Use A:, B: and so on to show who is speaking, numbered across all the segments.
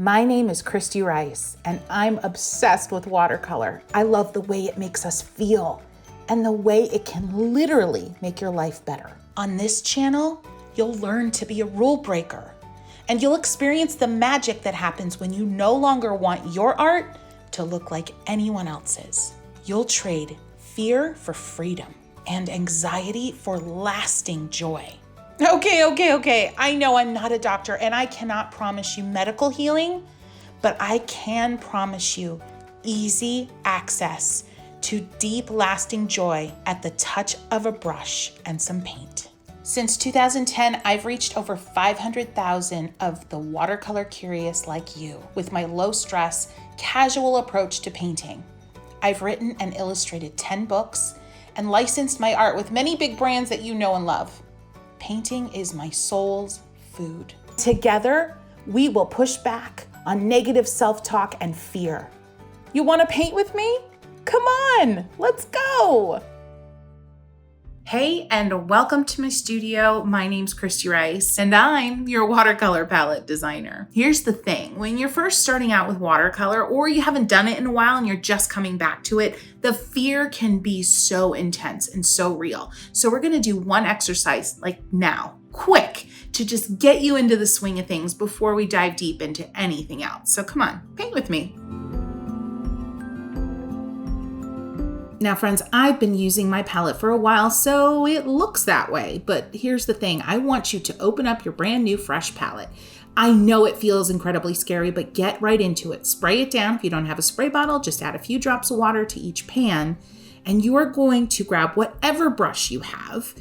A: My name is Christy Rice, and I'm obsessed with watercolor. I love the way it makes us feel and the way it can literally make your life better. On this channel, you'll learn to be a rule breaker, and you'll experience the magic that happens when you no longer want your art to look like anyone else's. You'll trade fear for freedom and anxiety for lasting joy. Okay. I know I'm not a doctor and I cannot promise you medical healing, but I can promise you easy access to deep, lasting joy at the touch of a brush and some paint. Since 2010, I've reached over 500,000 of the watercolor curious like you with my low stress, casual approach to painting. I've written and illustrated 10 books and licensed my art with many big brands that you know and love. Painting is my soul's food. Together, we will push back on negative self-talk and fear. You want to paint with me? Come on, let's go. Hey, and welcome to my studio. My name's Christy Rice, and I'm your watercolor palette designer. Here's the thing. When you're first starting out with watercolor, or you haven't done it in a while and you're just coming back to it, the fear can be so intense and so real. So we're gonna do one exercise like now, quick, to just get you into the swing of things before we dive deep into anything else. So come on, paint with me. Now, friends, I've been using my palette for a while, so it looks that way. But here's the thing. I want you to open up your brand new fresh palette. I know it feels incredibly scary, but get right into it. Spray it down. If you don't have a spray bottle, just add a few drops of water to each pan, and you are going to grab whatever brush you have,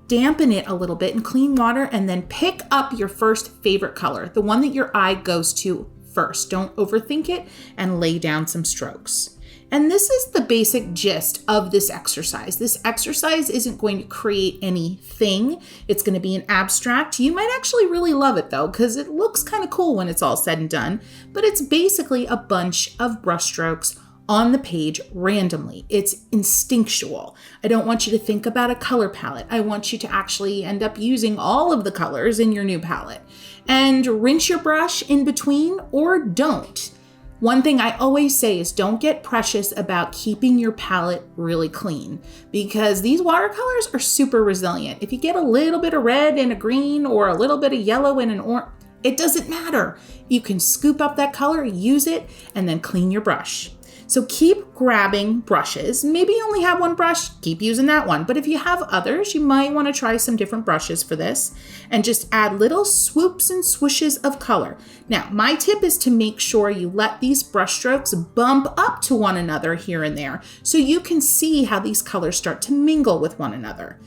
A: dampen it a little bit in clean water, and then pick up your first favorite color, the one that your eye goes to first. Don't overthink it, and lay down some strokes. And this is the basic gist of this exercise. This exercise isn't going to create anything. It's going to be an abstract. You might actually really love it though, because it looks kind of cool when it's all said and done. But it's basically a bunch of brush strokes on the page randomly. It's instinctual. I don't want you to think about a color palette. I want you to actually end up using all of the colors in your new palette. And rinse your brush in between or don't. One thing I always say is don't get precious about keeping your palette really clean, because these watercolors are super resilient. If you get a little bit of red and a green or a little bit of yellow and an orange, it doesn't matter. You can scoop up that color, use it, and then clean your brush. So keep grabbing brushes. Maybe you only have one brush, keep using that one. But if you have others, you might want to try some different brushes for this and just add little swoops and swooshes of color. Now, my tip is to make sure you let these brush strokes bump up to one another here and there so you can see how these colors start to mingle with one another.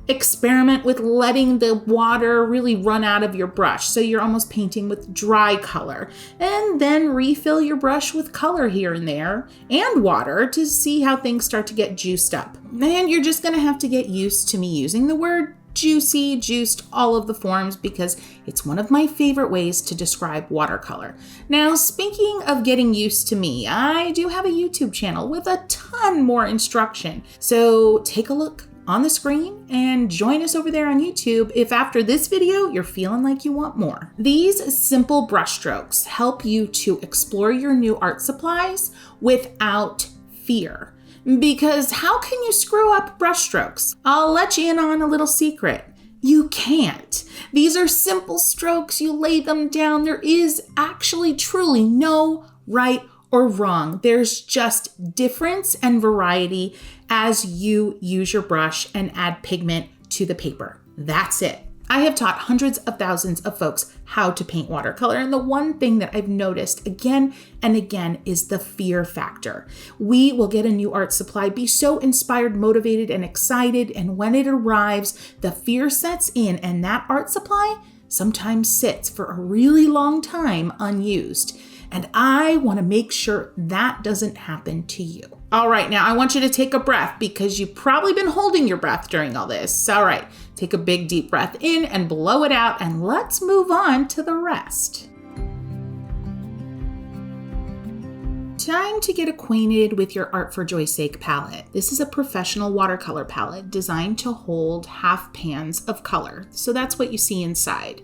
A: Experiment with letting the water really run out of your brush so you're almost painting with dry color, and then refill your brush with color here and there and water to see how things start to get juiced up. And you're just gonna have to get used to me using the word juicy, juiced, all of the forms, because it's one of my favorite ways to describe watercolor. Now, speaking of getting used to me, I do have a YouTube channel with a ton more instruction. So take a look on the screen and join us over there on YouTube if after this video you're feeling like you want more. These simple brushstrokes help you to explore your new art supplies without fear. Because how can you screw up brushstrokes? I'll let you in on a little secret. You can't. These are simple strokes. You lay them down. There is actually truly no right or wrong. There's just difference and variety as you use your brush and add pigment to the paper. That's it. I have taught hundreds of thousands of folks how to paint watercolor, and the one thing that I've noticed again and again is the fear factor. We will get a new art supply, be so inspired, motivated, and excited, and when it arrives, the fear sets in, and that art supply sometimes sits for a really long time unused. And I want to make sure that doesn't happen to you. All right, now I want you to take a breath because you've probably been holding your breath during all this. All right, take a big deep breath in and blow it out, and let's move on to the rest. Time to get acquainted with your Art for Joy's Sake palette. This is a professional watercolor palette designed to hold half pans of color. So that's what you see inside.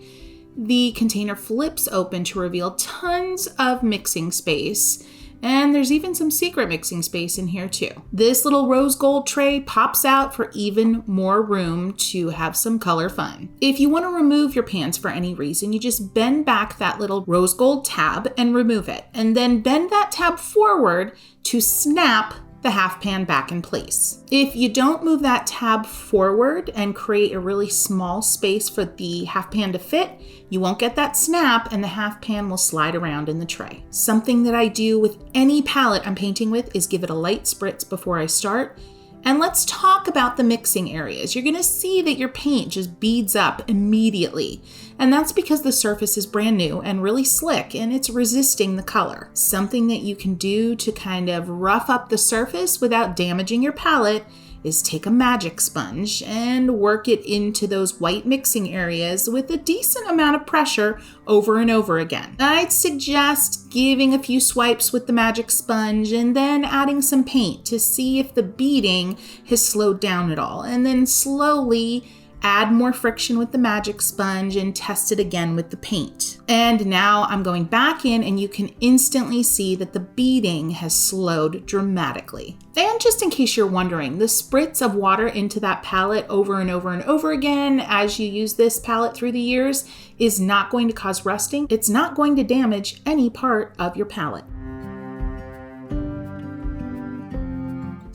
A: The container flips open to reveal tons of mixing space. And there's even some secret mixing space in here too. This little rose gold tray pops out for even more room to have some color fun. If you want to remove your pans for any reason, you just bend back that little rose gold tab and remove it. And then bend that tab forward to snap the half pan back in place. If you don't move that tab forward and create a really small space for the half pan to fit, you won't get that snap and the half pan will slide around in the tray. Something that I do with any palette I'm painting with is give it a light spritz before I start. And let's talk about the mixing areas. You're gonna see that your paint just beads up immediately. And that's because the surface is brand new and really slick and it's resisting the color. Something that you can do to kind of rough up the surface without damaging your palette is take a magic sponge and work it into those white mixing areas with a decent amount of pressure over and over again. I'd suggest giving a few swipes with the magic sponge and then adding some paint to see if the beading has slowed down at all, and then slowly add more friction with the magic sponge and test it again with the paint. And now I'm going back in and you can instantly see that the beading has slowed dramatically. And just in case you're wondering, the spritz of water into that palette over and over and over again as you use this palette through the years is not going to cause rusting. It's not going to damage any part of your palette.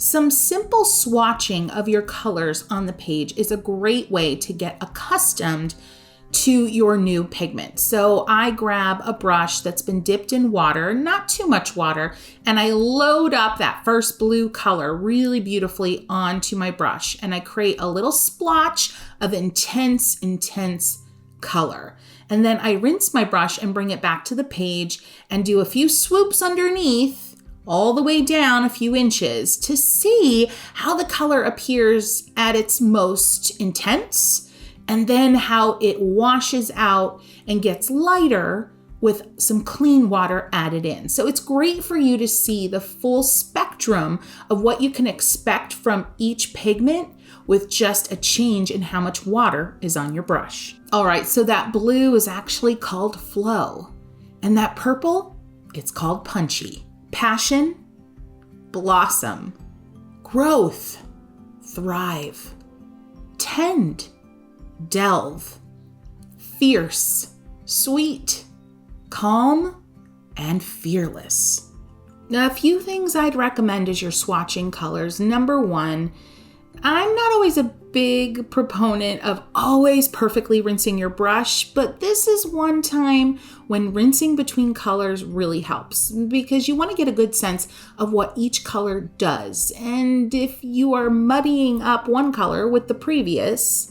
A: Some simple swatching of your colors on the page is a great way to get accustomed to your new pigment. So I grab a brush that's been dipped in water, not too much water, and I load up that first blue color really beautifully onto my brush. And I create a little splotch of intense color. And then I rinse my brush and bring it back to the page and do a few swoops underneath all the way down a few inches to see how the color appears at its most intense, and then how it washes out and gets lighter with some clean water added in. So it's great for you to see the full spectrum of what you can expect from each pigment with just a change in how much water is on your brush. All right, so that blue is actually called Flow, and that purple, it's called Punchy. Passion, blossom, growth, thrive, tend, delve, fierce, sweet, calm, and fearless. Now, a few things I'd recommend as you're swatching colors. Number one, I'm not always a big proponent of always perfectly rinsing your brush, but this is one time when rinsing between colors really helps because you want to get a good sense of what each color does. And if you are muddying up one color with the previous,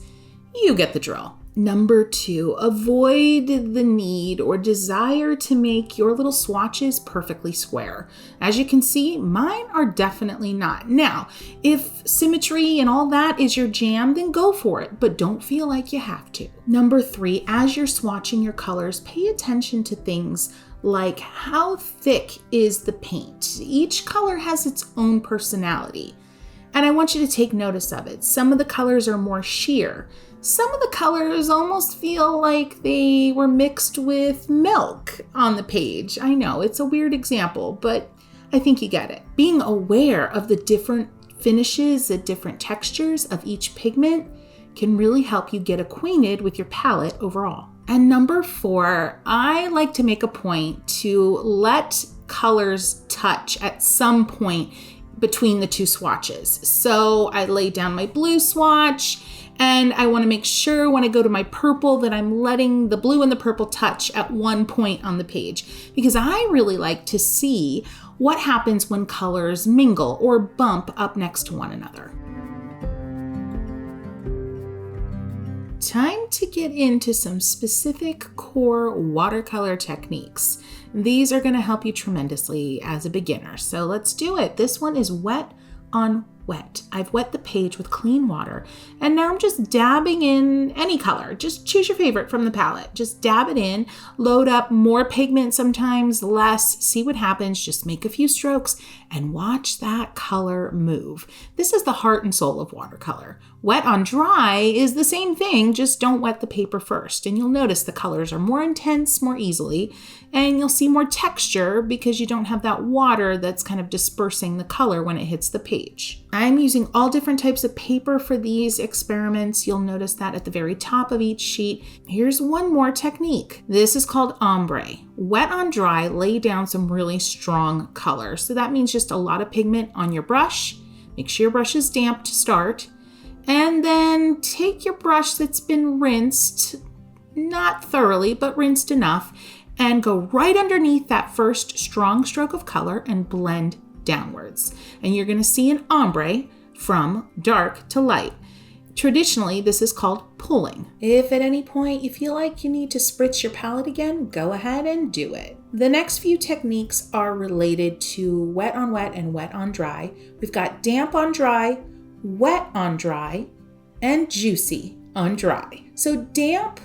A: you get the drill. Number two, avoid the need or desire to make your little swatches perfectly square. As you can see, mine are definitely not. Now, if symmetry and all that is your jam, then go for it, but don't feel like you have to. Number three, as you're swatching your colors, pay attention to things like how thick is the paint. Each color has its own personality, and I want you to take notice of it. Some of the colors are more sheer. Some of the colors almost feel like they were mixed with milk on the page. I know, it's a weird example, but I think you get it. Being aware of the different finishes, the different textures of each pigment can really help you get acquainted with your palette overall. And number four, I like to make a point to let colors touch at some point between the two swatches. So I lay down my blue swatch, and I want to make sure when I go to my purple that I'm letting the blue and the purple touch at one point on the page, because I really like to see what happens when colors mingle or bump up next to one another. Time to get into some specific core watercolor techniques. These are going to help you tremendously as a beginner. So let's do it. This one is wet on wet. I've wet the page with clean water, and now I'm just dabbing in any color. Just choose your favorite from the palette. Just dab it in, load up more pigment, sometimes less, see what happens. Just make a few strokes and watch that color move. This is the heart and soul of watercolor. Wet on dry is the same thing, just don't wet the paper first. And you'll notice the colors are more intense more easily, and you'll see more texture because you don't have that water that's kind of dispersing the color when it hits the page. I'm using all different types of paper for these experiments. You'll notice that at the very top of each sheet. Here's one more technique. This is called ombre. Wet on dry, lay down some really strong color. So that means just a lot of pigment on your brush. Make sure your brush is damp to start. And then take your brush that's been rinsed, not thoroughly, but rinsed enough, and go right underneath that first strong stroke of color and blend downwards. And you're going to see an ombre from dark to light. Traditionally, this is called pulling. If at any point you feel like you need to spritz your palette again, go ahead and do it. The next few techniques are related to wet on wet and wet on dry. We've got damp on dry, wet on dry, and juicy on dry. So damp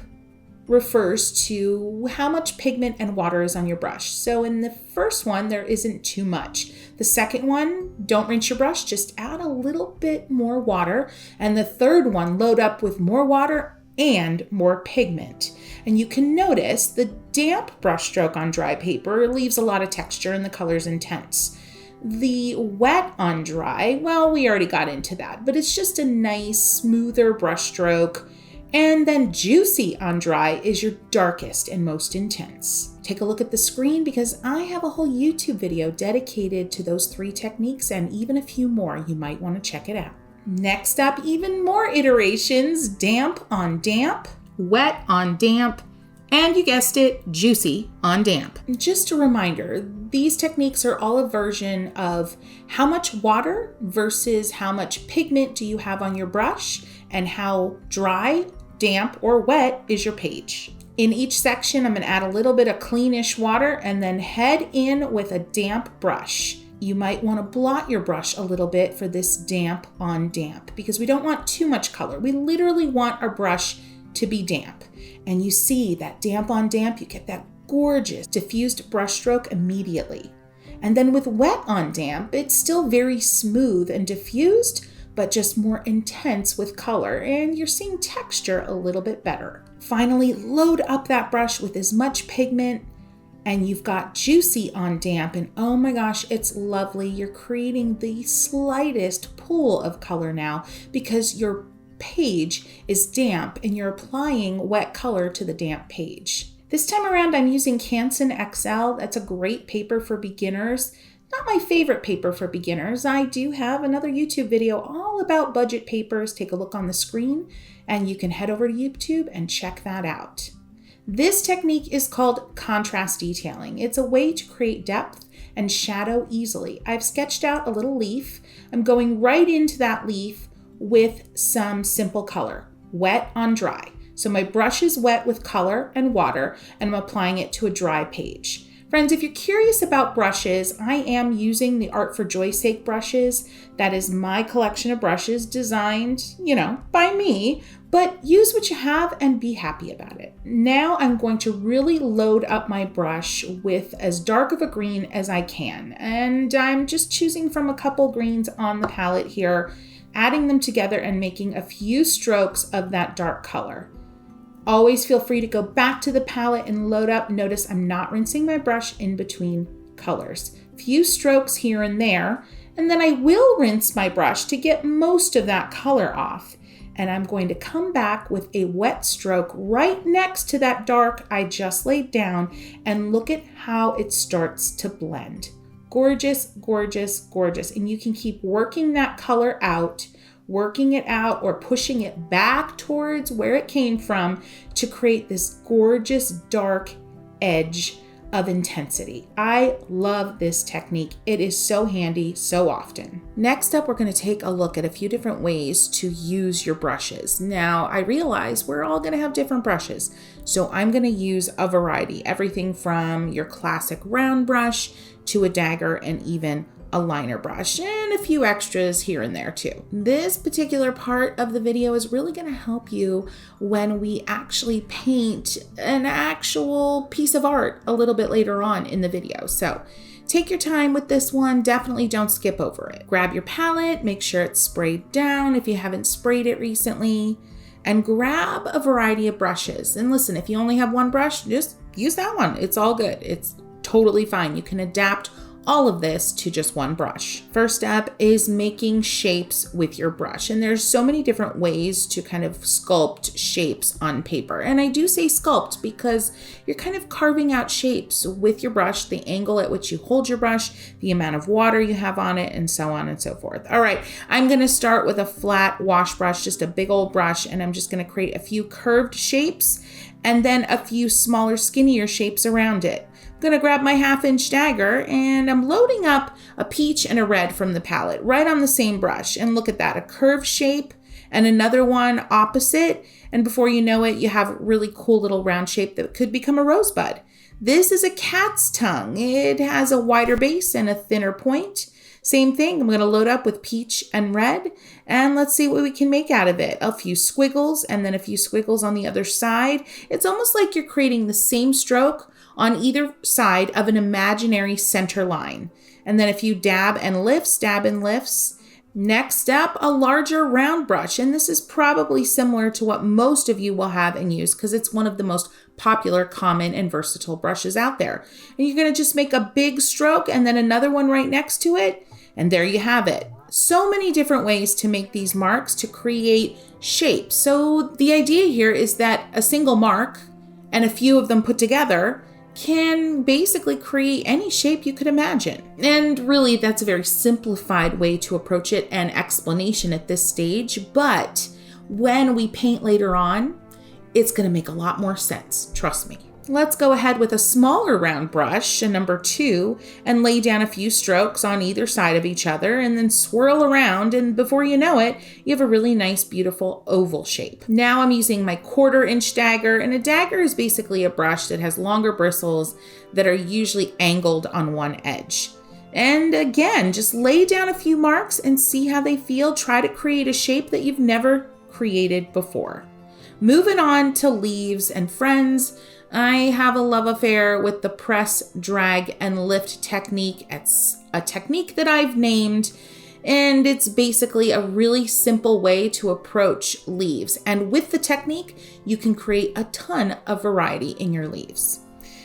A: refers to how much pigment and water is on your brush. So in the first one, there isn't too much. The second one, don't rinse your brush, just add a little bit more water. And the third one, load up with more water and more pigment. And you can notice the damp brush stroke on dry paper leaves a lot of texture and the color's intense. The wet on dry, well, we already got into that, but it's just a nice, smoother brush stroke. And then juicy on dry is your darkest and most intense. Take a look at the screen because I have a whole YouTube video dedicated to those 3 techniques and even a few more. You might want to check it out. Next up, even more iterations, damp on damp, wet on damp, and you guessed it, juicy on damp. Just a reminder, these techniques are all a version of how much water versus how much pigment do you have on your brush and how dry, damp, or wet is your page. In each section, I'm going to add a little bit of cleanish water and then head in with a damp brush. You might want to blot your brush a little bit for this damp on damp because we don't want too much color. We literally want our brush to be damp. And you see that damp on damp, you get that gorgeous diffused brush stroke immediately. And then with wet on damp, it's still very smooth and diffused, but just more intense with color, and you're seeing texture a little bit better. Finally, load up that brush with as much pigment, and you've got juicy on damp, and oh my gosh, it's lovely. You're creating the slightest pool of color now because your page is damp and you're applying wet color to the damp page. This time around, I'm using Canson XL. That's a great paper for beginners. Not my favorite paper for beginners. I do have another YouTube video all about budget papers. Take a look on the screen and you can head over to YouTube and check that out. This technique is called contrast detailing. It's a way to create depth and shadow easily. I've sketched out a little leaf. I'm going right into that leaf with some simple color, wet on dry. So my brush is wet with color and water, and I'm applying it to a dry page. Friends, if you're curious about brushes, I am using the Art for Joy's Sake brushes. That is my collection of brushes designed, by me, but use what you have and be happy about it. Now I'm going to really load up my brush with as dark of a green as I can. And I'm just choosing from a couple greens on the palette here, adding them together and making a few strokes of that dark color. Always feel free to go back to the palette and load up. Notice I'm not rinsing my brush in between colors. Few strokes here and there, and then I will rinse my brush to get most of that color off. And I'm going to come back with a wet stroke right next to that dark I just laid down and look at how it starts to blend. Gorgeous, gorgeous, gorgeous. And you can keep working that color out, working it out or pushing it back towards where it came from to create this gorgeous dark edge of intensity. I love this technique. It is so handy so often. Next up, we're going to take a look at a few different ways to use your brushes. Now, I realize we're all going to have different brushes, so I'm going to use a variety, everything from your classic round brush to a dagger and even a liner brush and a few extras here and there too. This particular part of the video is really going to help you when we actually paint an actual piece of art a little bit later on in the video. So take your time with this one. Definitely don't skip over it. Grab your palette, make sure it's sprayed down if you haven't sprayed it recently, and grab a variety of brushes. And listen, if you only have one brush, just use that one. It's all good. It's totally fine. You can adapt all of this to just one brush. First step is making shapes with your brush. And there's so many different ways to kind of sculpt shapes on paper. And I do say sculpt because you're kind of carving out shapes with your brush, the angle at which you hold your brush, the amount of water you have on it, and so on and so forth. All right, I'm gonna start with a flat wash brush, just a big old brush, and I'm just gonna create a few curved shapes and then a few smaller, skinnier shapes around it. Gonna grab my 1/2-inch dagger and I'm loading up a peach and a red from the palette right on the same brush. And look at that, a curved shape and another one opposite. And before you know it, you have a really cool little round shape that could become a rosebud. This is a cat's tongue. It has a wider base and a thinner point. Same thing, I'm gonna load up with peach and red, and let's see what we can make out of it. A few squiggles and then a few squiggles on the other side. It's almost like you're creating the same stroke on either side of an imaginary center line. And then a few dab and lifts. Next up, a larger round brush. And this is probably similar to what most of you will have and use because it's one of the most popular, common, and versatile brushes out there. And you're gonna just make a big stroke and then another one right next to it. And there you have it. So many different ways to make these marks to create shapes. So the idea here is that a single mark and a few of them put together can basically create any shape you could imagine. And really, that's a very simplified way to approach it and explanation at this stage. But when we paint later on, it's going to make a lot more sense. Trust me. Let's go ahead with a smaller round brush, a number 2, and lay down a few strokes on either side of each other and then swirl around. And before you know it, you have a really nice, beautiful oval shape. Now I'm using my 1/4-inch dagger, and a dagger is basically a brush that has longer bristles that are usually angled on one edge. And again, just lay down a few marks and see how they feel. Try to create a shape that you've never created before. Moving on to leaves and friends, I have a love affair with the press, drag, and lift technique. It's a technique that I've named, and it's basically a really simple way to approach leaves. And with the technique, you can create a ton of variety in your leaves.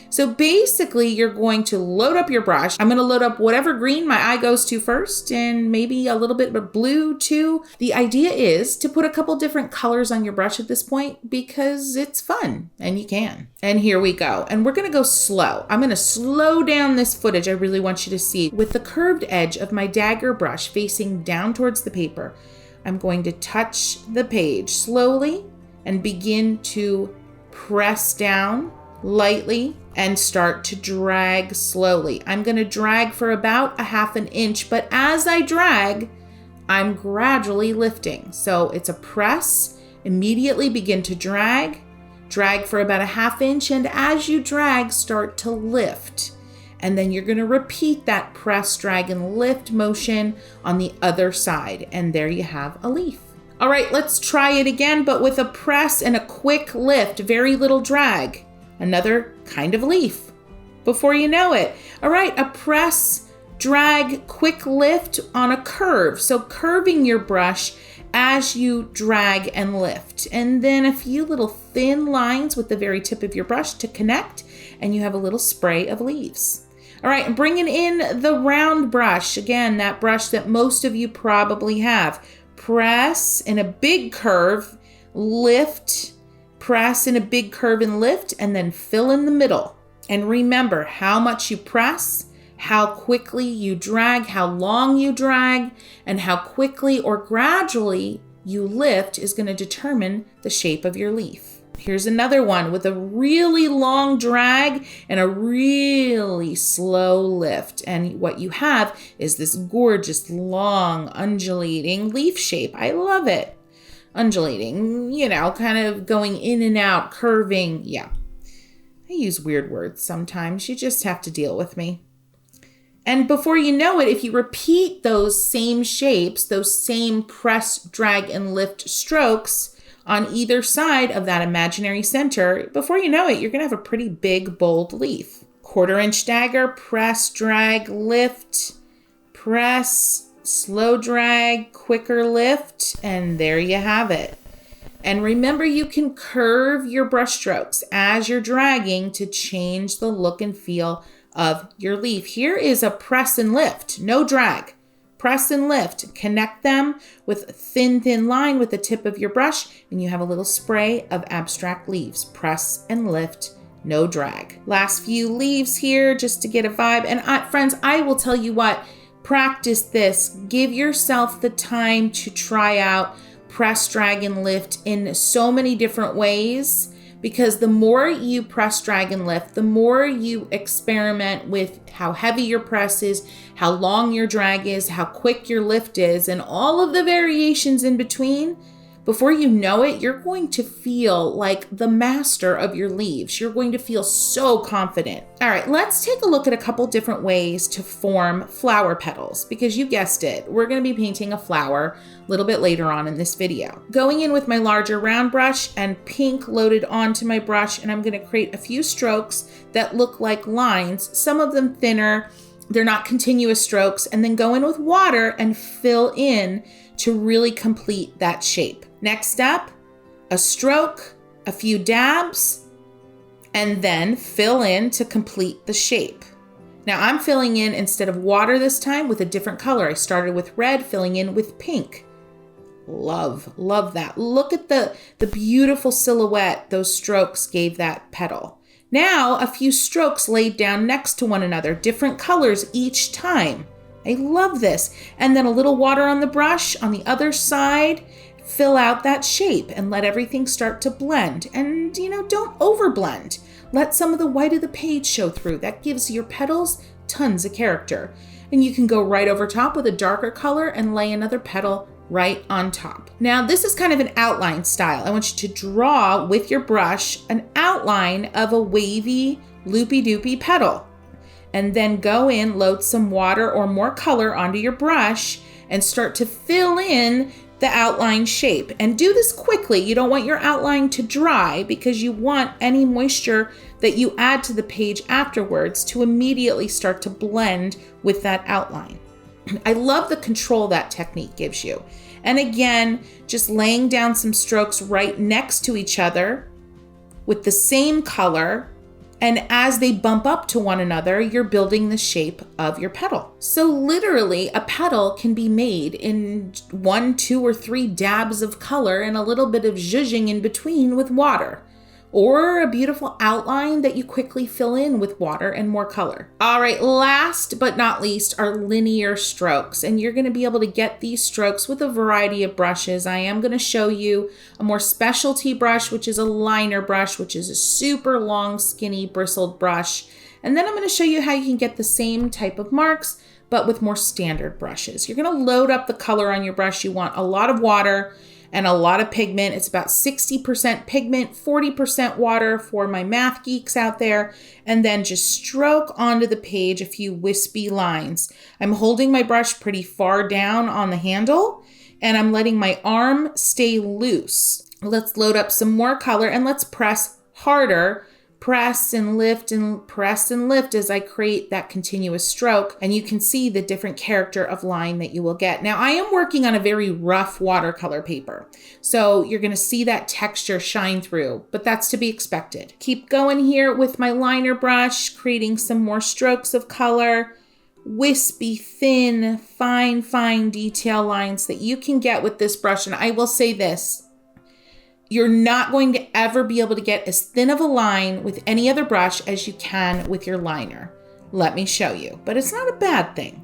A: So basically, you're going to load up your brush. I'm going to load up whatever green my eye goes to first, and maybe a little bit of blue too. The idea is to put a couple different colors on your brush at this point because it's fun and you can. And here we go. And we're going to go slow. I'm going to slow down this footage. I really want you to see with the curved edge of my dagger brush facing down towards the paper. I'm going to touch the page slowly and begin to press down lightly and start to drag slowly. I'm going to drag for about a 1/2 inch, but as I drag, I'm gradually lifting. So it's a press, immediately begin to drag for about a 1/2 inch, and as you drag, start to lift. And then you're going to repeat that press, drag, and lift motion on the other side. And there you have a leaf. All right, let's try it again, but with a press and a quick lift, very little drag. Another kind of leaf. Before you know it. All right, a press, drag, quick lift on a curve. So curving your brush as you drag and lift. And then a few little thin lines with the very tip of your brush to connect, and you have a little spray of leaves. All right, and bringing in the round brush. Again, that brush that most of you probably have. Press in a big curve, lift, press in a big curve and lift, and then fill in the middle. And remember how much you press, how quickly you drag, how long you drag, and how quickly or gradually you lift is going to determine the shape of your leaf. Here's another one with a really long drag and a really slow lift. And what you have is this gorgeous, long, undulating leaf shape. I love it. Undulating, kind of going in and out, curving. Yeah, I use weird words sometimes. You just have to deal with me. And before you know it, if you repeat those same shapes, those same press, drag, and lift strokes on either side of that imaginary center, before you know it, you're going to have a pretty big, bold leaf. 1/4 inch dagger, press, drag, lift, press, slow drag, quicker lift, and there you have it. And remember, you can curve your brush strokes as you're dragging to change the look and feel of your leaf. Here is a press and lift, no drag. Press and lift, connect them with a thin line with the tip of your brush, and you have a little spray of abstract leaves. Press and lift, no drag. Last few leaves here just to get a vibe. And friends, I will tell you what, practice this. Give yourself the time to try out press, drag, and lift in so many different ways, because the more you press, drag, and lift, the more you experiment with how heavy your press is, how long your drag is, how quick your lift is, and all of the variations in between. Before you know it, you're going to feel like the master of your leaves. You're going to feel so confident. All right, let's take a look at a couple different ways to form flower petals, because you guessed it, we're going to be painting a flower a little bit later on in this video. Going in with my larger round brush and pink loaded onto my brush, and I'm going to create a few strokes that look like lines, some of them thinner, they're not continuous strokes, and then go in with water and fill in to really complete that shape. Next up, a stroke, a few dabs, and then fill in to complete the shape. Now I'm filling in, instead of water this time, with a different color. I started with red, filling in with pink. Love that. Look at the beautiful silhouette those strokes gave that petal. Now a few strokes laid down next to one another, different colors each time. I love this. And then a little water on the brush on the other side. Fill out that shape and let everything start to blend. And, don't overblend. Let some of the white of the page show through. That gives your petals tons of character. And you can go right over top with a darker color and lay another petal right on top. Now, this is kind of an outline style. I want you to draw with your brush an outline of a wavy, loopy-doopy petal. And then go in, load some water or more color onto your brush and start to fill in the outline shape. And do this quickly. You don't want your outline to dry, because you want any moisture that you add to the page afterwards to immediately start to blend with that outline. I love the control that technique gives you. And again, just laying down some strokes right next to each other with the same color. And as they bump up to one another, you're building the shape of your petal. So literally, a petal can be made in 1, 2, or 3 dabs of color and a little bit of zhuzhing in between with water. Or a beautiful outline that you quickly fill in with water and more color. All right, last but not least are linear strokes. And you're gonna be able to get these strokes with a variety of brushes. I am gonna show you a more specialty brush, which is a liner brush, which is a super long, skinny, bristled brush. And then I'm gonna show you how you can get the same type of marks, but with more standard brushes. You're gonna load up the color on your brush. You want a lot of water and a lot of pigment. It's about 60% pigment, 40% water for my math geeks out there. And then just stroke onto the page a few wispy lines. I'm holding my brush pretty far down on the handle, and I'm letting my arm stay loose. Let's load up some more color and let's press harder. Press and lift and press and lift as I create that continuous stroke, and you can see the different character of line that you will get. Now, I am working on a very rough watercolor paper, so you're going to see that texture shine through, but that's to be expected. Keep going here with my liner brush, creating some more strokes of color, wispy, thin, fine detail lines that you can get with this brush. And I will say this, you're not going to ever be able to get as thin of a line with any other brush as you can with your liner. Let me show you, but it's not a bad thing.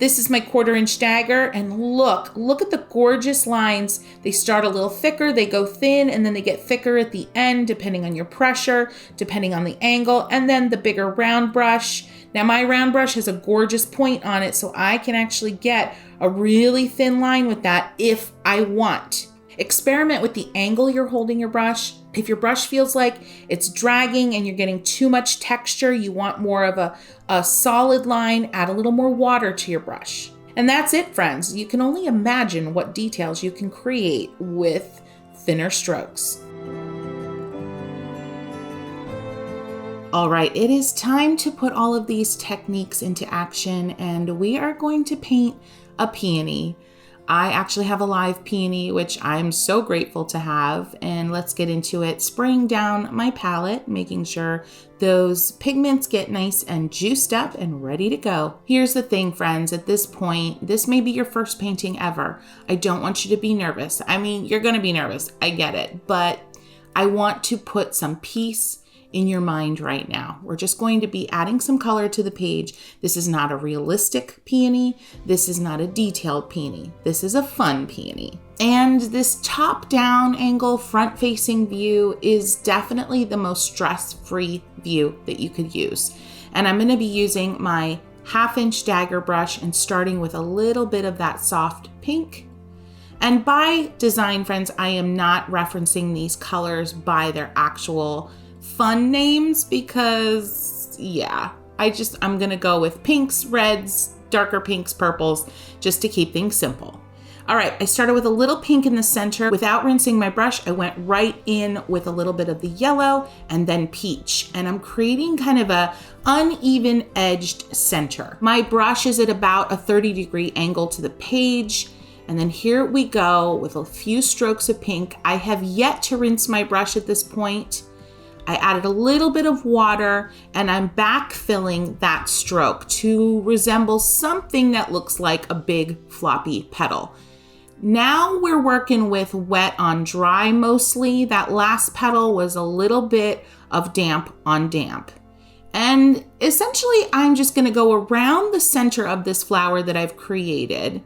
A: This is my 1/4 inch dagger, and look at the gorgeous lines. They start a little thicker, they go thin, and then they get thicker at the end, depending on your pressure, depending on the angle, and then the bigger round brush. Now my round brush has a gorgeous point on it, so I can actually get a really thin line with that if I want. Experiment with the angle you're holding your brush. If your brush feels like it's dragging and you're getting too much texture, you want more of a solid line, add a little more water to your brush. And that's it, friends. You can only imagine what details you can create with thinner strokes. All right, it is time to put all of these techniques into action, and we are going to paint a peony. I actually have a live peony, which I'm so grateful to have, and let's get into it. Spraying down my palette, making sure those pigments get nice and juiced up and ready to go. Here's the thing, friends, at this point, this may be your first painting ever. I don't want you to be nervous. I mean, you're gonna be nervous, I get it, but I want to put some peace in your mind right now. We're just going to be adding some color to the page. This is not a realistic peony. This is not a detailed peony. This is a fun peony. And this top-down angle, front-facing view is definitely the most stress-free view that you could use. And I'm gonna be using my 1/2-inch dagger brush and starting with a little bit of that soft pink. And by design, friends, I am not referencing these colors by their actual fun names because, yeah, I'm gonna go with pinks, reds, darker pinks, purples, just to keep things simple. All right, I started with a little pink in the center. Without rinsing my brush, I went right in with a little bit of the yellow and then peach. And I'm creating kind of a uneven edged center. My brush is at about a 30-degree angle to the page. And then here we go with a few strokes of pink. I have yet to rinse my brush at this point. I added a little bit of water and I'm backfilling that stroke to resemble something that looks like a big floppy petal. Now we're working with wet on dry mostly. That last petal was a little bit of damp on damp. And essentially I'm just gonna go around the center of this flower that I've created,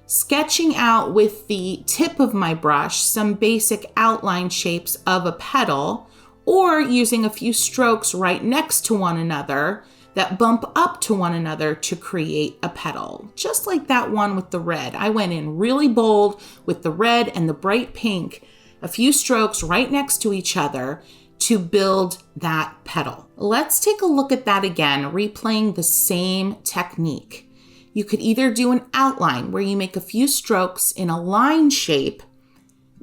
A: sketching out with the tip of my brush some basic outline shapes of a petal, or using a few strokes right next to one another that bump up to one another to create a petal. Just like that one with the red. I went in really bold with the red and the bright pink, a few strokes right next to each other to build that petal. Let's take a look at that again, replaying the same technique. You could either do an outline where you make a few strokes in a line shape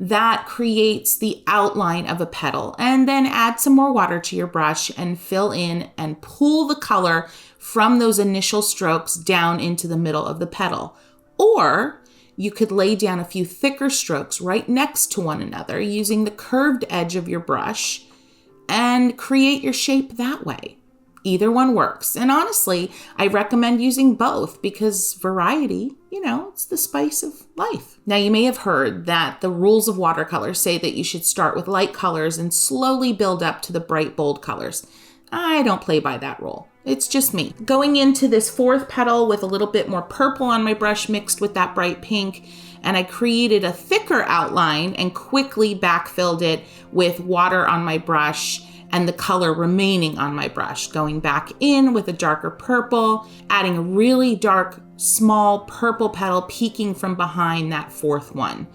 A: that creates the outline of a petal, and then add some more water to your brush and fill in and pull the color from those initial strokes down into the middle of the petal. Or you could lay down a few thicker strokes right next to one another using the curved edge of your brush and create your shape that way. Either one works. And honestly, I recommend using both because variety, it's the spice of life. Now, you may have heard that the rules of watercolor say that you should start with light colors and slowly build up to the bright, bold colors. I don't play by that rule. It's just me. Going into this 4th petal with a little bit more purple on my brush mixed with that bright pink, and I created a thicker outline and quickly backfilled it with water on my brush and the color remaining on my brush, going back in with a darker purple, adding a really dark, small purple petal peeking from behind that 4th one.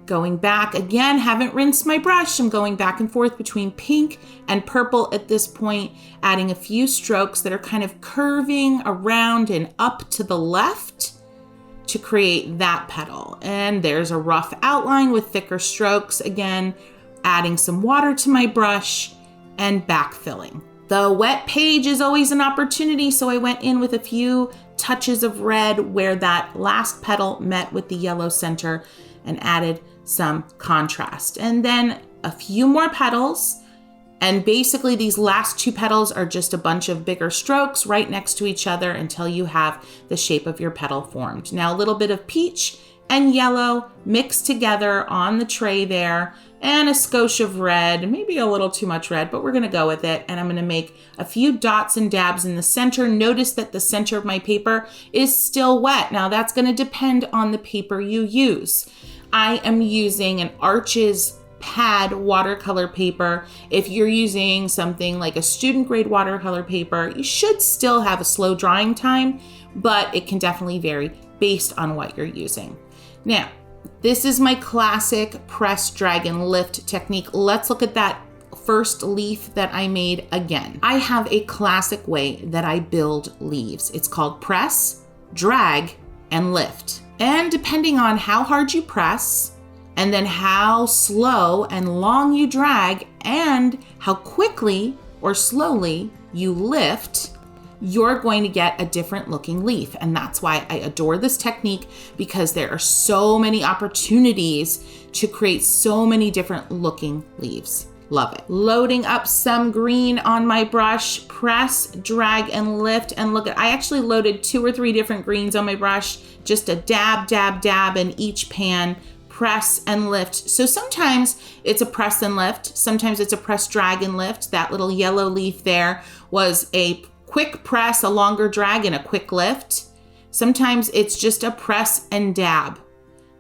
A: Going back again, haven't rinsed my brush. I'm going back and forth between pink and purple at this point, adding a few strokes that are kind of curving around and up to the left to create that petal. And there's a rough outline with thicker strokes. Again, adding some water to my brush and backfilling. The wet page is always an opportunity, so I went in with a few touches of red where that last petal met with the yellow center and added some contrast. And then a few more petals, and basically these last 2 petals are just a bunch of bigger strokes right next to each other until you have the shape of your petal formed. Now a little bit of peach and yellow mixed together on the tray there, and a skosh of red, maybe a little too much red, but we're gonna go with it. And I'm gonna make a few dots and dabs in the center. Notice that the center of my paper is still wet. Now that's gonna depend on the paper you use. I am using an Arches pad watercolor paper. If you're using something like a student grade watercolor paper, you should still have a slow drying time, but it can definitely vary based on what you're using. Now, this is my classic press, drag, and lift technique. Let's look at that first leaf that I made again. I have a classic way that I build leaves. It's called press, drag, and lift. And depending on how hard you press, and then how slow and long you drag, and how quickly or slowly you lift, you're going to get a different looking leaf. And that's why I adore this technique, because there are so many opportunities to create so many different looking leaves. Love it. Loading up some green on my brush, press, drag, and lift. And look at, I actually loaded 2 or 3 different greens on my brush, just a dab, dab, dab in each pan, press and lift. So sometimes it's a press and lift. Sometimes it's a press, drag, and lift. That little yellow leaf there was a quick press, a longer drag, and a quick lift. Sometimes it's just a press and dab,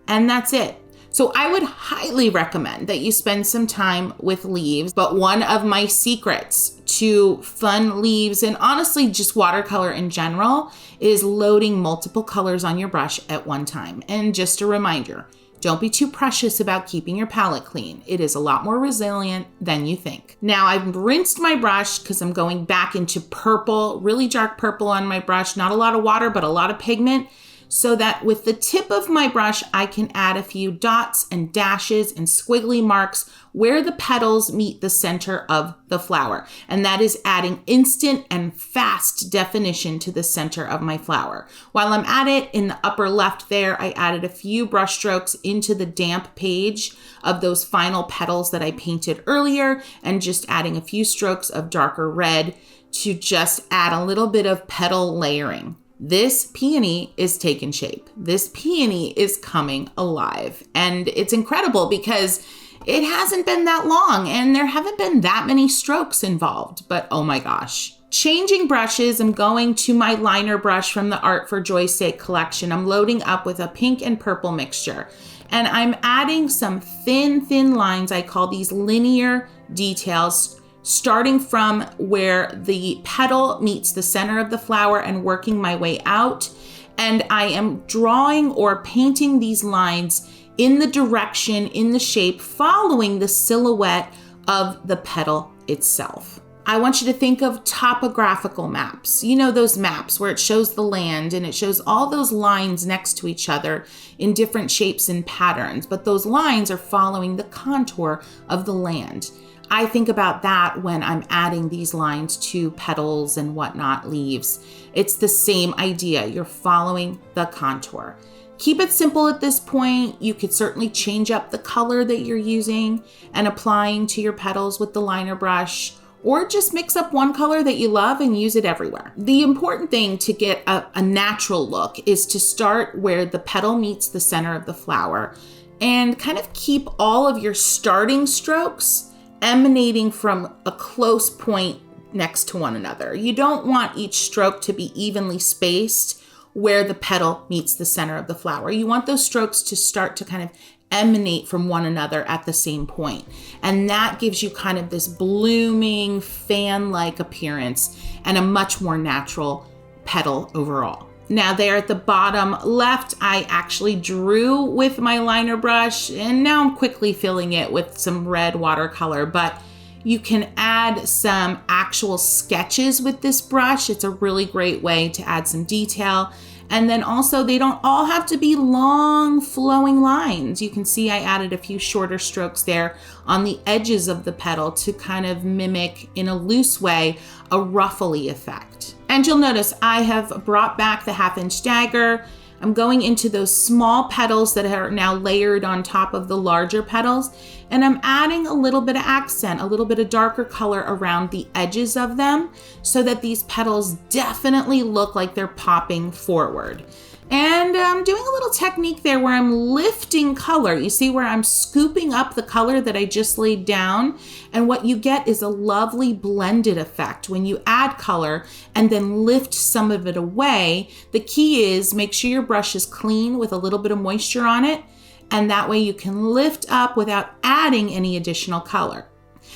A: and that's it. So I would highly recommend that you spend some time with leaves. But one of my secrets to fun leaves, and honestly just watercolor in general, is loading multiple colors on your brush at one time. And just a reminder, don't be too precious about keeping your palette clean. It is a lot more resilient than you think. Now I've rinsed my brush because I'm going back into purple, really dark purple on my brush, not a lot of water, but a lot of pigment, so that with the tip of my brush, I can add a few dots and dashes and squiggly marks where the petals meet the center of the flower. And that is adding instant and fast definition to the center of my flower. While I'm at it, in the upper left there, I added a few brush strokes into the damp page of those final petals that I painted earlier, and just adding a few strokes of darker red to just add a little bit of petal layering. This peony is taking shape. This peony is coming alive. And it's incredible because it hasn't been that long and there haven't been that many strokes involved, but oh my gosh. Changing brushes, I'm going to my liner brush from the Art for Joy's Sake collection. I'm loading up with a pink and purple mixture, and I'm adding some thin lines. I call these linear details, starting from where the petal meets the center of the flower and working my way out. And I am drawing or painting these lines in the direction, in the shape, following the silhouette of the petal itself. I want you to think of topographical maps. You know, those maps where it shows the land and it shows all those lines next to each other in different shapes and patterns, but those lines are following the contour of the land. I think about that when I'm adding these lines to petals and whatnot, leaves. It's the same idea. You're following the contour. Keep it simple at this point. You could certainly change up the color that you're using and applying to your petals with the liner brush, or just mix up one color that you love and use it everywhere. The important thing to get a natural look is to start where the petal meets the center of the flower and kind of keep all of your starting strokes emanating from a close point next to one another. You don't want each stroke to be evenly spaced where the petal meets the center of the flower. You want those strokes to start to kind of emanate from one another at the same point. And that gives you kind of this blooming fan-like appearance and a much more natural petal overall. Now there at the bottom left, I actually drew with my liner brush, and now I'm quickly filling it with some red watercolor, but you can add some actual sketches with this brush. It's a really great way to add some detail. And then also, they don't all have to be long flowing lines. You can see I added a few shorter strokes there on the edges of the petal to kind of mimic, in a loose way, a ruffly effect. And you'll notice I have brought back the 1/2-inch dagger. I'm going into those small petals that are now layered on top of the larger petals, and I'm adding a little bit of accent, a little bit of darker color around the edges of them so that these petals definitely look like they're popping forward. And I'm doing a little technique there where I'm lifting color. You see where I'm scooping up the color that I just laid down, and what you get is a lovely blended effect when you add color and then lift some of it away. The key is make sure your brush is clean with a little bit of moisture on it, and that way you can lift up without adding any additional color.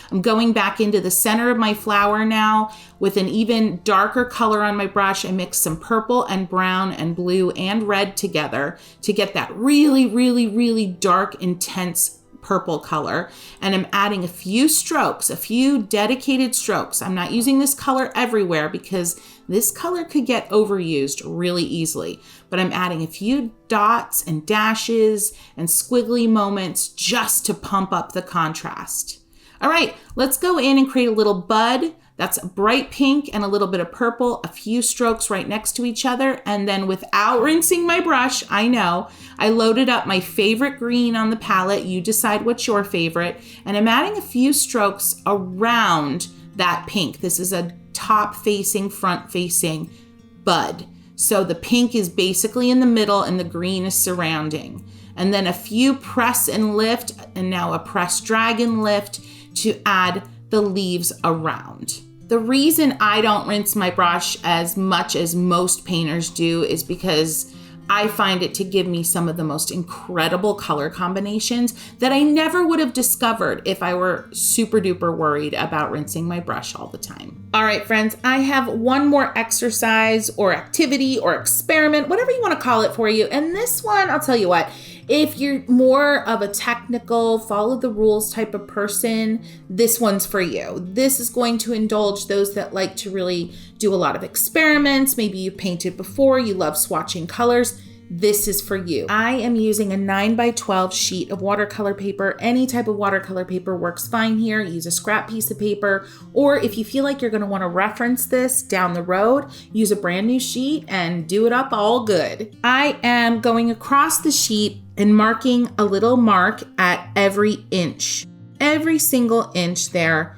A: I'm going back into the center of my flower now with an even darker color on my brush. I mixed some purple and brown and blue and red together to get that really, really, really dark, intense purple color, and I'm adding a few strokes, a few dedicated strokes. I'm not using this color everywhere because this color could get overused really easily, but I'm adding a few dots and dashes and squiggly moments just to pump up the contrast. All right, let's go in and create a little bud. That's a bright pink and a little bit of purple, a few strokes right next to each other. And then without rinsing my brush, I know, I loaded up my favorite green on the palette. You decide what's your favorite. And I'm adding a few strokes around that pink. This is a top facing, front facing bud. So the pink is basically in the middle and the green is surrounding. And then a few press and lift, and now a press drag and lift to add the leaves around. The reason I don't rinse my brush as much as most painters do is because I find it to give me some of the most incredible color combinations that I never would have discovered if I were super duper worried about rinsing my brush all the time. All right, friends, I have one more exercise or activity or experiment, whatever you want to call it for you. And this one, I'll tell you what, if you're more of a technical, follow the rules type of person, this one's for you. This is going to indulge those that like to really do a lot of experiments. Maybe you've painted before, you love swatching colors. This is for you. I am using a 9x12 sheet of watercolor paper. Any type of watercolor paper works fine here. Use a scrap piece of paper, or if you feel like you're going to want to reference this down the road, use a brand new sheet and do it up all good. I am going across the sheet and marking a little mark at every inch, every single inch there,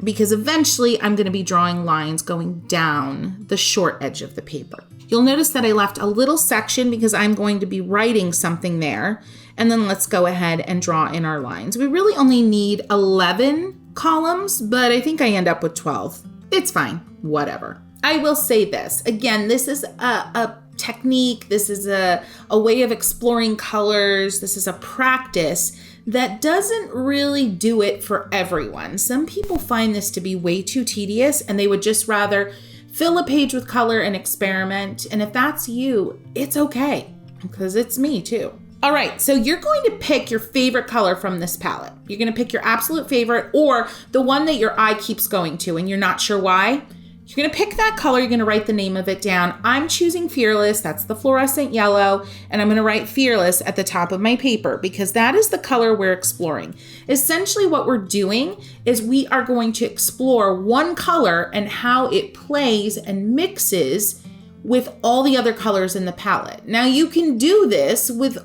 A: because eventually I'm going to be drawing lines going down the short edge of the paper. You'll notice that I left a little section because I'm going to be writing something there. And then let's go ahead and draw in our lines. We really only need 11 columns, but I think I end up with 12. It's fine, whatever. I will say this, again, this is a technique. This is a way of exploring colors. This is a practice that doesn't really do it for everyone. Some people find this to be way too tedious and they would just rather fill a page with color and experiment. And if that's you, it's okay, because it's me too. All right, so you're going to pick your favorite color from this palette. You're going to pick your absolute favorite or the one that your eye keeps going to and you're not sure why. You're going to pick that color. You're going to write the name of it down. I'm choosing Fearless. That's the fluorescent yellow. And I'm going to write Fearless at the top of my paper because that is the color we're exploring. Essentially what we're doing is we are going to explore one color and how it plays and mixes with all the other colors in the palette. Now you can do this with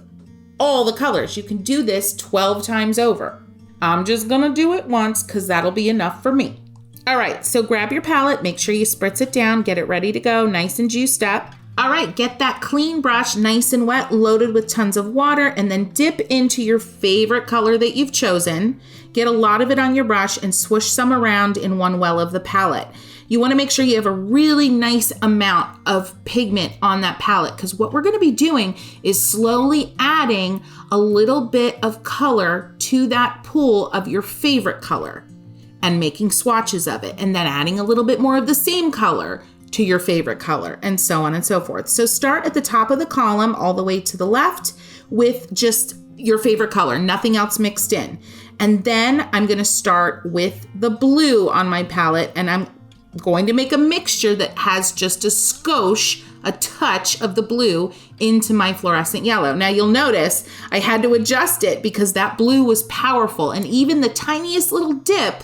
A: all the colors. You can do this 12 times over. I'm just going to do it once because that'll be enough for me. All right, so grab your palette, make sure you spritz it down, get it ready to go, nice and juiced up. All right, get that clean brush, nice and wet, loaded with tons of water, and then dip into your favorite color that you've chosen. Get a lot of it on your brush and swoosh some around in one well of the palette. You wanna make sure you have a really nice amount of pigment on that palette because what we're gonna be doing is slowly adding a little bit of color to that pool of your favorite color and making swatches of it, and then adding a little bit more of the same color to your favorite color, and so on and so forth. So start at the top of the column all the way to the left with just your favorite color, nothing else mixed in. And then I'm gonna start with the blue on my palette, and I'm going to make a mixture that has just a skosh, a touch of the blue into my fluorescent yellow. Now you'll notice I had to adjust it because that blue was powerful, and even the tiniest little dip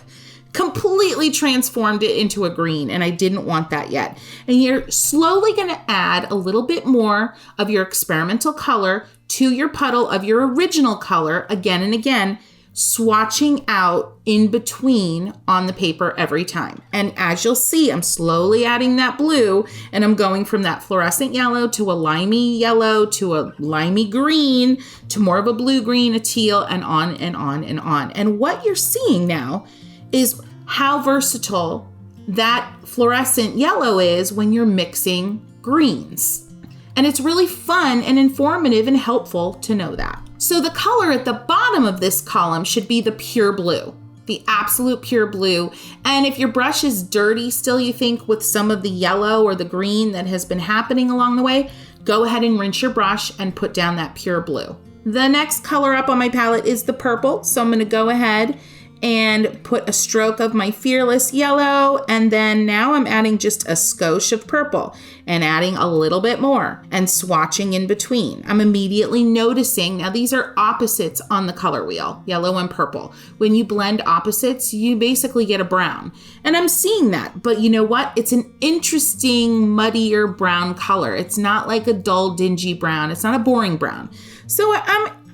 A: completely transformed it into a green, and I didn't want that yet. And you're slowly going to add a little bit more of your experimental color to your puddle of your original color again and again, swatching out in between on the paper every time. And as you'll see, I'm slowly adding that blue, and I'm going from that fluorescent yellow to a limey yellow to a limey green to more of a blue green, a teal, and on and on and on. And what you're seeing now is how versatile that fluorescent yellow is when you're mixing greens. And it's really fun and informative and helpful to know that. So the color at the bottom of this column should be the pure blue, the absolute pure blue. And if your brush is dirty still, you think, with some of the yellow or the green that has been happening along the way, go ahead and rinse your brush and put down that pure blue. The next color up on my palette is the purple. So I'm going to go ahead and put a stroke of my Fearless yellow, and then now I'm adding just a skosh of purple and adding a little bit more and swatching in between. I'm immediately noticing, now these are opposites on the color wheel, yellow and purple. When you blend opposites, you basically get a brown. And I'm seeing that, but you know what? It's an interesting, muddier brown color. It's not like a dull, dingy brown. It's not a boring brown. So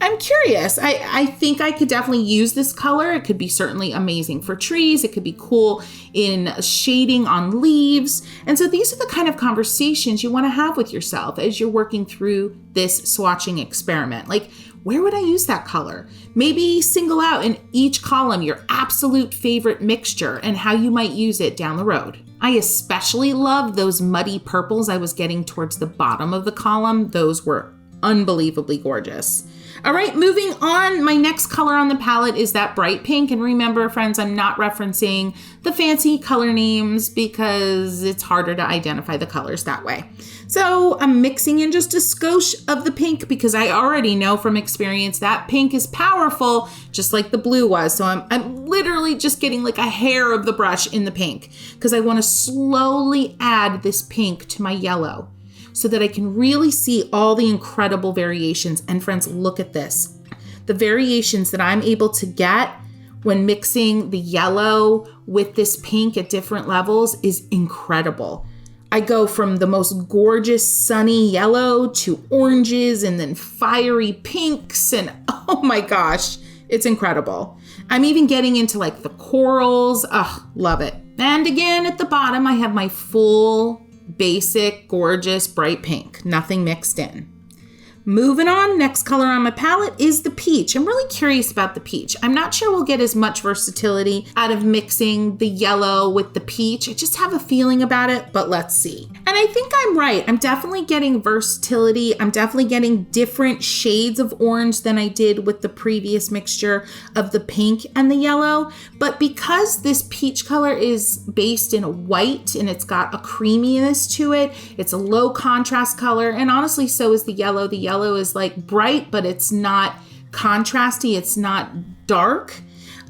A: I'm curious. I think I could definitely use this color. It could be certainly amazing for trees. It could be cool in shading on leaves. And so these are the kind of conversations you want to have with yourself as you're working through this swatching experiment. Like, where would I use that color? Maybe single out in each column your absolute favorite mixture and how you might use it down the road. I especially love those muddy purples I was getting towards the bottom of the column. Those were unbelievably gorgeous. All right, moving on. My next color on the palette is that bright pink. And remember, friends, I'm not referencing the fancy color names because it's harder to identify the colors that way. So I'm mixing in just a skosh of the pink because I already know from experience that pink is powerful, just like the blue was. So I'm literally just getting like a hair of the brush in the pink because I want to slowly add this pink to my yellow, so that I can really see all the incredible variations. And friends, look at this. The variations that I'm able to get when mixing the yellow with this pink at different levels is incredible. I go from the most gorgeous sunny yellow to oranges and then fiery pinks, and oh my gosh, it's incredible. I'm even getting into like the corals. Love it. And again, at the bottom, I have my full basic, gorgeous, bright pink, nothing mixed in. Moving on, next color on my palette is the peach. I'm really curious about the peach. I'm not sure we'll get as much versatility out of mixing the yellow with the peach. I just have a feeling about it, but let's see. And I think I'm right. I'm definitely getting versatility. I'm definitely getting different shades of orange than I did with the previous mixture of the pink and the yellow. But because this peach color is based in a white and it's got a creaminess to it, it's a low contrast color, and honestly, so is the yellow. The yellow is like bright, but it's not contrasty. It's not dark.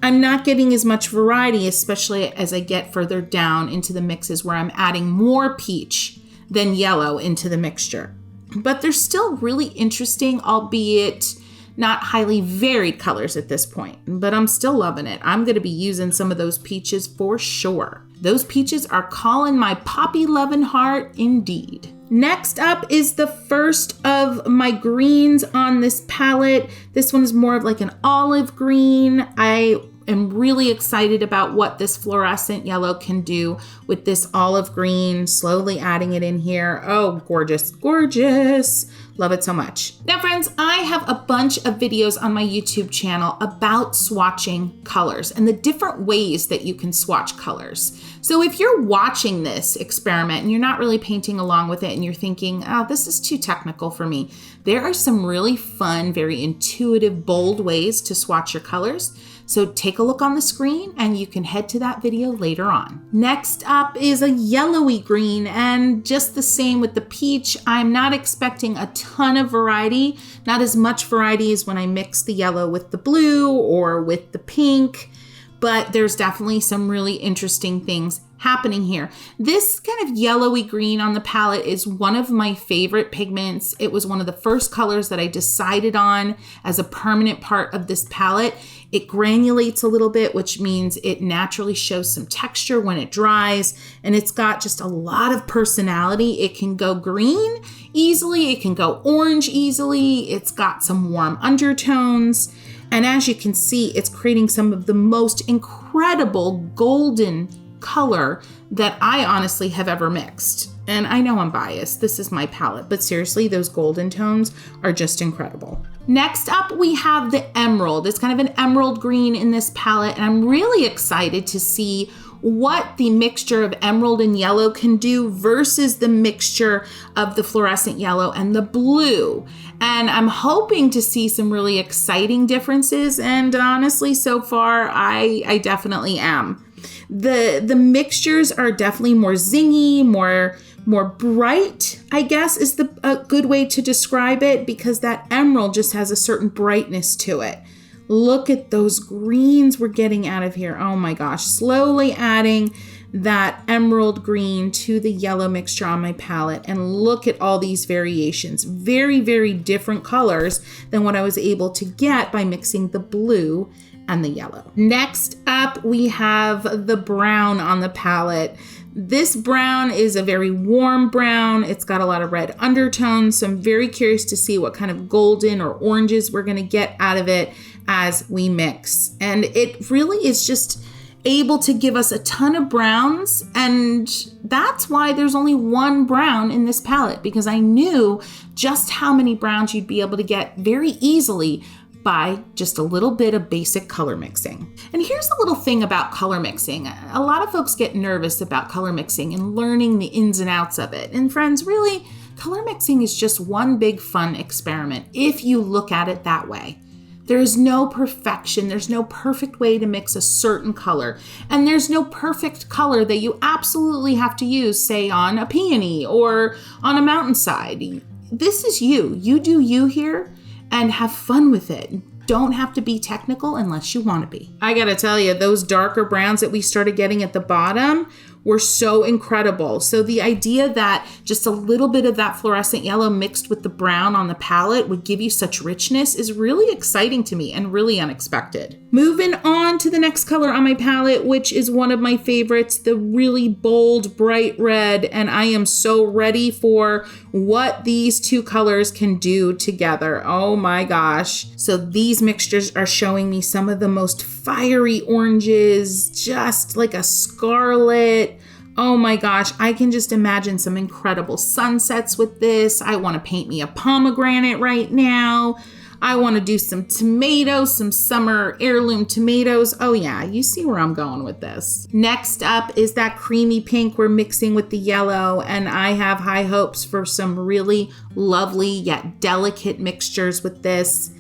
A: I'm not getting as much variety, especially as I get further down into the mixes where I'm adding more peach than yellow into the mixture. But they're still really interesting, albeit not highly varied colors at this point, but I'm still loving it. I'm going to be using some of those peaches for sure. Those peaches are calling my poppy loving heart indeed. Next up is the first of my greens on this palette. This one is more of like an olive green. I am really excited about what this fluorescent yellow can do with this olive green, slowly adding it in here. Oh, gorgeous, gorgeous. Love it so much. Now, friends, I have a bunch of videos on my YouTube channel about swatching colors and the different ways that you can swatch colors. So if you're watching this experiment and you're not really painting along with it and you're thinking, oh, this is too technical for me, there are some really fun, very intuitive, bold ways to swatch your colors. So take a look on the screen and you can head to that video later on. Next up is a yellowy green, and just the same with the peach. I'm not expecting a ton of variety, not as much variety as when I mix the yellow with the blue or with the pink, but there's definitely some really interesting things happening here. This kind of yellowy green on the palette is one of my favorite pigments. It was one of the first colors that I decided on as a permanent part of this palette. It granulates a little bit, which means it naturally shows some texture when it dries, and it's got just a lot of personality. It can go green easily, it can go orange easily, it's got some warm undertones, and as you can see, it's creating some of the most incredible golden color that I honestly have ever mixed. And I know I'm biased, this is my palette, but seriously, those golden tones are just incredible. Next up, we have the emerald. It's kind of an emerald green in this palette, and I'm really excited to see what the mixture of emerald and yellow can do versus the mixture of the fluorescent yellow and the blue. And I'm hoping to see some really exciting differences, and honestly, so far, I definitely am. The mixtures are definitely more zingy, more more bright, I guess is a good way to describe it, because that emerald just has a certain brightness to it. Look at those greens we're getting out of here. Oh my gosh, slowly adding that emerald green to the yellow mixture on my palette, and look at all these variations. Very, very different colors than what I was able to get by mixing the blue and the yellow. Next up, we have the brown on the palette. This brown is a very warm brown. It's got a lot of red undertones, so I'm very curious to see what kind of golden or oranges we're gonna get out of it as we mix. And it really is just able to give us a ton of browns, and that's why there's only one brown in this palette, because I knew just how many browns you'd be able to get very easily by just a little bit of basic color mixing. And here's a little thing about color mixing. A lot of folks get nervous about color mixing and learning the ins and outs of it. And friends, really, color mixing is just one big fun experiment if you look at it that way. There is no perfection. There's no perfect way to mix a certain color. And there's no perfect color that you absolutely have to use, say, on a peony or on a mountainside. This is you. You do you here and have fun with it. Don't have to be technical unless you want to be. I gotta tell you, those darker browns that we started getting at the bottom were so incredible. So the idea that just a little bit of that fluorescent yellow mixed with the brown on the palette would give you such richness is really exciting to me and really unexpected. Moving on to the next color on my palette, which is one of my favorites, the really bold, bright red. And I am so ready for what these two colors can do together. Oh my gosh. So these mixtures are showing me some of the most fiery oranges, just like a scarlet. Oh my gosh, I can just imagine some incredible sunsets with this. I want to paint me a pomegranate right now. I want to do some tomatoes, some summer heirloom tomatoes. Oh yeah, you see where I'm going with this. Next up is that creamy pink we're mixing with the yellow, and I have high hopes for some really lovely yet delicate mixtures with this.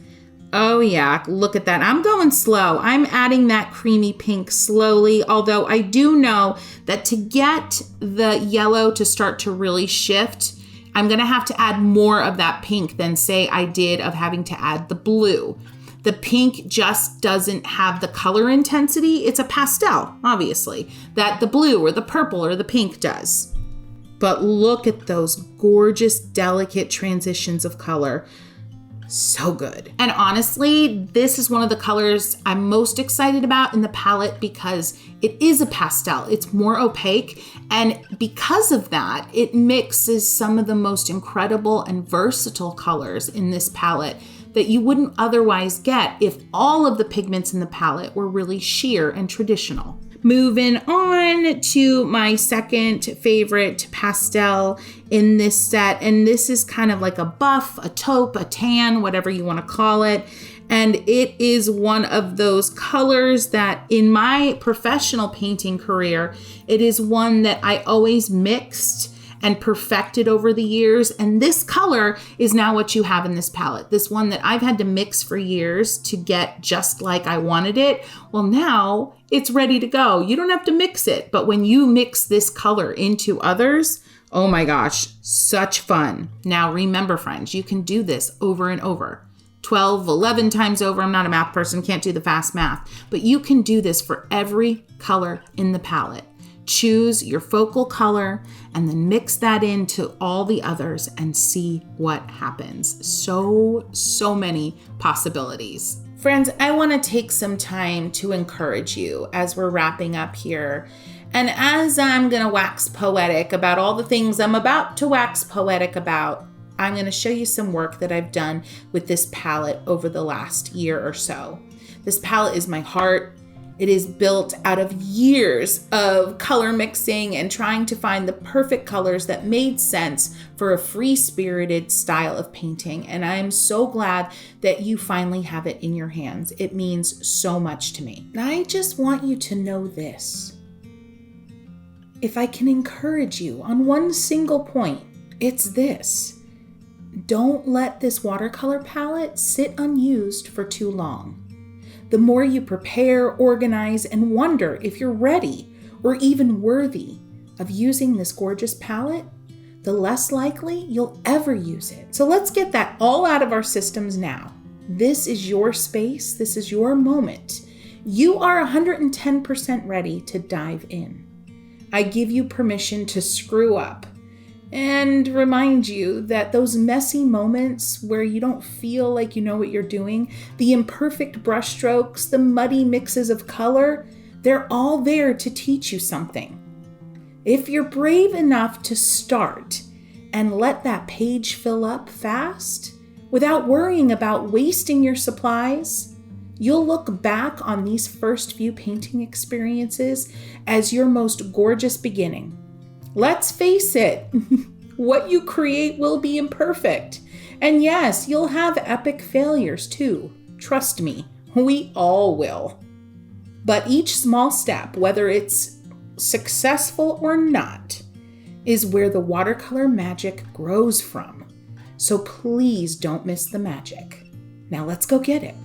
A: Oh yeah, look at that. I'm going slow. I'm adding that creamy pink slowly, although I do know that to get the yellow to start to really shift, I'm gonna have to add more of that pink than say I did of having to add the blue. The pink just doesn't have the color intensity. It's a pastel, obviously, that the blue or the purple or the pink does. But look at those gorgeous, delicate transitions of color. So good. And honestly, this is one of the colors I'm most excited about in the palette because it is a pastel. It's more opaque. And because of that, it mixes some of the most incredible and versatile colors in this palette that you wouldn't otherwise get if all of the pigments in the palette were really sheer and traditional. Moving on to my second favorite pastel in this set, and this is kind of like a buff, a taupe, a tan, whatever you want to call it. And it is one of those colors that in my professional painting career, it is one that I always mixed and perfected over the years. And this color is now what you have in this palette. This one that I've had to mix for years to get just like I wanted it. Well, now it's ready to go. You don't have to mix it, but when you mix this color into others, oh my gosh, such fun. Now remember, friends, you can do this over and over. 12, 11 times over. I'm not a math person, can't do the fast math, but you can do this for every color in the palette. Choose your focal color and then mix that into all the others and see what happens. So many possibilities. Friends, I want to take some time to encourage you as we're wrapping up here. And as I'm going to wax poetic about all the things I'm about to wax poetic about, I'm going to show you some work that I've done with this palette over the last year or so. This palette is my heart. It is built out of years of color mixing and trying to find the perfect colors that made sense for a free-spirited style of painting. And I am so glad that you finally have it in your hands. It means so much to me. And I just want you to know this. If I can encourage you on one single point, it's this. Don't let this watercolor palette sit unused for too long. The more you prepare, organize, and wonder if you're ready or even worthy of using this gorgeous palette, the less likely you'll ever use it. So let's get that all out of our systems now. This is your space. This is your moment. You are 110% ready to dive in. I give you permission to screw up and remind you that those messy moments where you don't feel like you know what you're doing, the imperfect brushstrokes, the muddy mixes of color, they're all there to teach you something. If you're brave enough to start and let that page fill up fast without worrying about wasting your supplies, you'll look back on these first few painting experiences as your most gorgeous beginning. Let's face it, what you create will be imperfect. And yes, you'll have epic failures too. Trust me, we all will. But each small step, whether it's successful or not, is where the watercolor magic grows from. So please don't miss the magic. Now let's go get it.